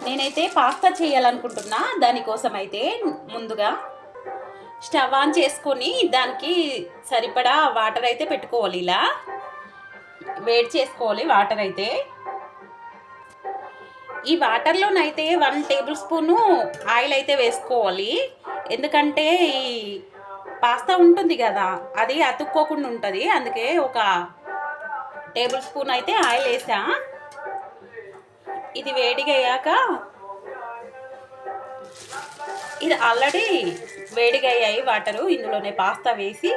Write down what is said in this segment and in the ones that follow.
నేనైతే పాస్తా చేయాలనుకుంటున్నా. దానికోసం అయితే ముందుగా స్టవ్ ఆన్ చేసుకొని దానికి సరిపడా వాటర్ అయితే పెట్టుకోవాలి. ఇలా వేడి చేసుకోవాలి వాటర్ అయితే. ఈ వాటర్లోనైతే 1 టేబుల్ స్పూను ఆయిల్ అయితే వేసుకోవాలి. ఎందుకంటే ఈ పాస్తా ఉంటుంది కదా, అది అతుక్కోకుండా ఉంటుంది. అందుకే ఒక టేబుల్ స్పూన్ అయితే ఆయిల్ వేసా. ఇది వేడిగా అయ్యాక ఇది ఆల్రెడీ వేడిగా అయ్యాయి వాటరు. ఇందులోనే పాస్తా వేసి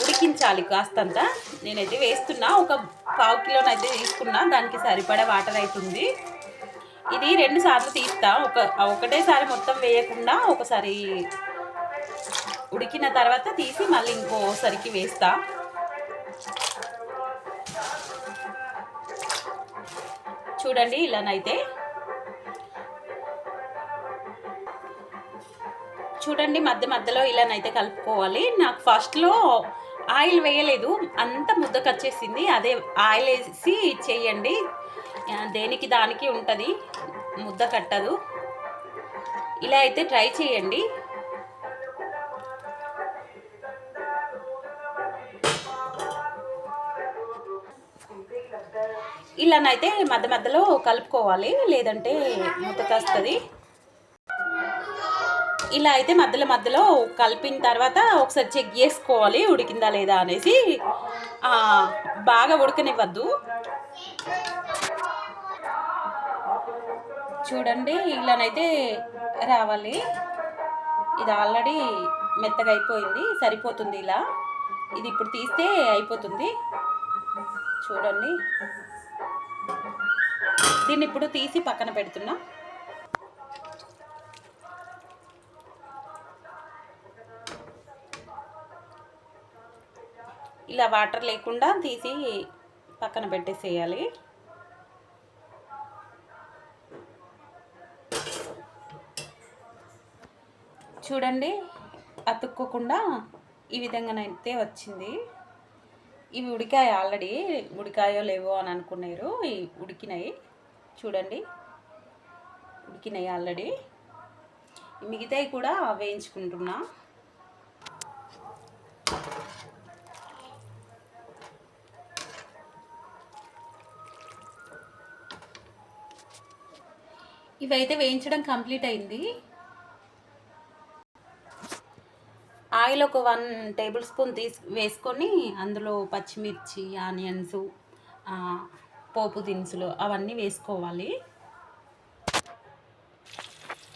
ఉడికించాలి కాస్తంత. నేనైతే వేస్తున్నా, ఒక 1/2 కిలోనైతే తీసుకున్నా. దానికి సరిపడా వాటర్ అవుతుంది. ఇది 2 సార్లు తీస్తా. ఒకటేసారి మొత్తం వేయకుండా ఒకసారి ఉడికిన తర్వాత తీసి మళ్ళీ ఇంకోసారికి వేస్తా. చూడండి ఇలానైతే. చూడండి మధ్య మధ్యలో ఇలానైతే కలుపుకోవాలి. నాకు ఫస్ట్లో ఆయిల్ వేయలేదు, అంత ముద్దకు వచ్చేసింది. అదే ఆయిల్ వేసి చేయండి, దేనికి దానికి ఉంటుంది, ముద్ద కట్టదు. ఇలా అయితే ట్రై చేయండి. ఇలానైతే మధ్య మధ్యలో కలుపుకోవాలి, లేదంటే ముద్దకొస్తుంది. ఇలా అయితే మధ్యలో మధ్యలో కలిపిన తర్వాత ఒకసారి చెక్ చేసుకోవాలి ఉడికిందా లేదా అనేసి. బాగా ఉడకనివ్వద్దు. చూడండి ఇలానైతే రావాలి. ఇది ఆల్రెడీ మెత్తగా అయిపోయింది, సరిపోతుంది ఇలా. ఇది ఇప్పుడు తీస్తే అయిపోతుంది. చూడండి, దీన్ని ఇప్పుడు తీసి పక్కన పెడుతున్నా. ఇలా వాటర్ లేకుండా తీసి పక్కన పెట్టేసేయాలి. చూడండి అతుక్కోకుండా ఈ విధంగానైతే వచ్చింది. ఇవి ఉడికాయి ఆల్రెడీ. ఉడికాయో లేవో అని అనుకున్నారు, ఉడికినాయి. చూడండి ఉడికినాయి ఆల్రెడీ. మిగతాయి కూడా వేయించుకుంటున్నా. ఇవైతే వేయించడం కంప్లీట్ అయింది. ఆయిల్ ఒక 1 టేబుల్ స్పూన్ వేసుకొని అందులో పచ్చిమిర్చి, ఆనియన్స్, పోపు దినుసులు అవన్నీ వేసుకోవాలి.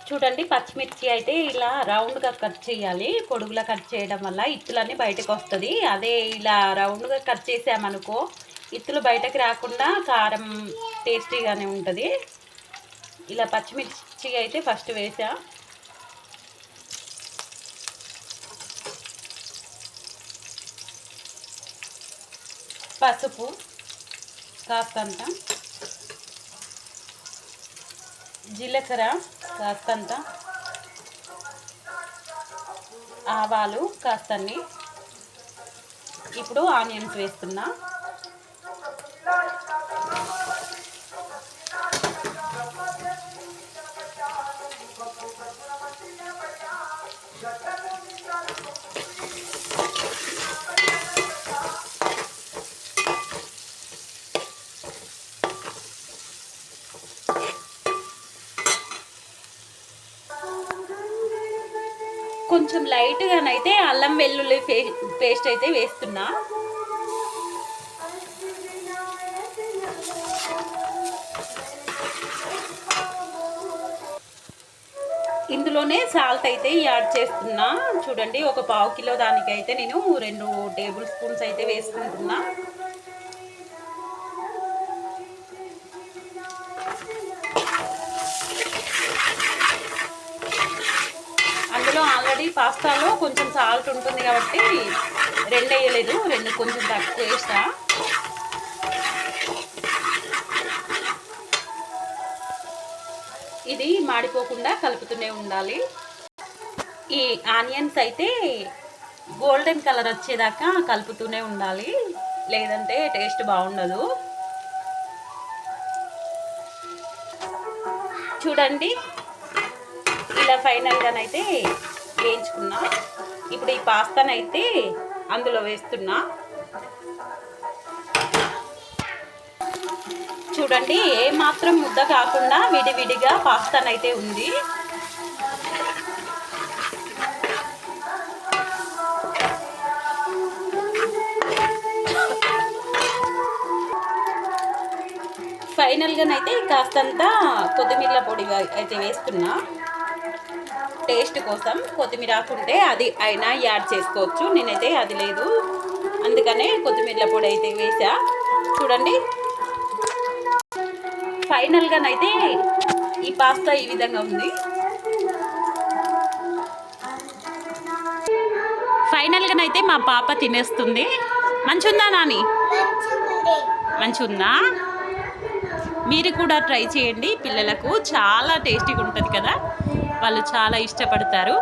చూడండి పచ్చిమిర్చి అయితే ఇలా రౌండ్గా కట్ చేయాలి. పొడుగులా కట్ చేయడం వల్ల ఇత్తులన్నీ బయటకు వస్తుంది. అదే ఇలా రౌండ్గా కట్ చేసామనుకో ఇత్తులు బయటకు రాకుండా కారం టేస్టీగానే ఉంటుంది. ఇలా పచ్చిమిర్చి అయితే ఫస్ట్ వేసా. పసుపు కాస్తంత, జీలకర్ర కాస్తంత, ఆవాలు కాస్తన్ని. ఇప్పుడు ఆనియన్స్ వేస్తున్నా. కొంచెం లైట్గానైతే అల్లం వెల్లుల్లి పేస్ట్ అయితే వేస్తున్నా. ఇందులోనే సాల్ట్ అయితే యాడ్ చేస్తున్నా. చూడండి ఒక 1/2 కిలో దానికైతే నేను 2 టేబుల్ స్పూన్స్ అయితే వేసుకుంటున్నా. అందులో ఆల్రెడీ పాస్తాలో కొంచెం సాల్ట్ ఉంటుంది కాబట్టి 2 వేయలేదు, 2 కొంచెం తక్కువ వేస్తా. ఇది మాడిపోకుండా కలుపుతూనే ఉండాలి. ఈ ఆనియన్స్ అయితే గోల్డెన్ కలర్ వచ్చేదాకా కలుపుతూనే ఉండాలి, లేదంటే టేస్ట్ బాగుండదు. చూడండి, ఇలా ఫైనల్గానైతే వేయించుకున్నా. ఇప్పుడు ఈ పాస్తానైతే అందులో వేస్తున్నా. చూడండి, ఏమాత్రం ముద్ద కాకుండా విడివిడిగా పాస్తానైతే ఉంది. ఫైనల్గానైతే కాస్తంత కొత్తిమీర పొడి అయితే వేస్తున్నా. టేస్ట్ కోసం కొత్తిమీర ఆకుంటే అది అయినా యాడ్ చేసుకోవచ్చు. నేనైతే అది లేదు, అందుకనే కొత్తిమీర పొడి అయితే వేసా. చూడండి, ఫైనల్గానైతే ఈ పాస్తా ఈ విధంగా ఉంది. ఫైనల్గానైతే మా పాప తినేస్తుంది. మంచిగుందా నాని? మంచిగుందా? మీరు కూడా ట్రై చేయండి. పిల్లలకు చాలా టేస్టీగా ఉంటుంది కదా, వాళ్ళు చాలా ఇష్టపడతారు.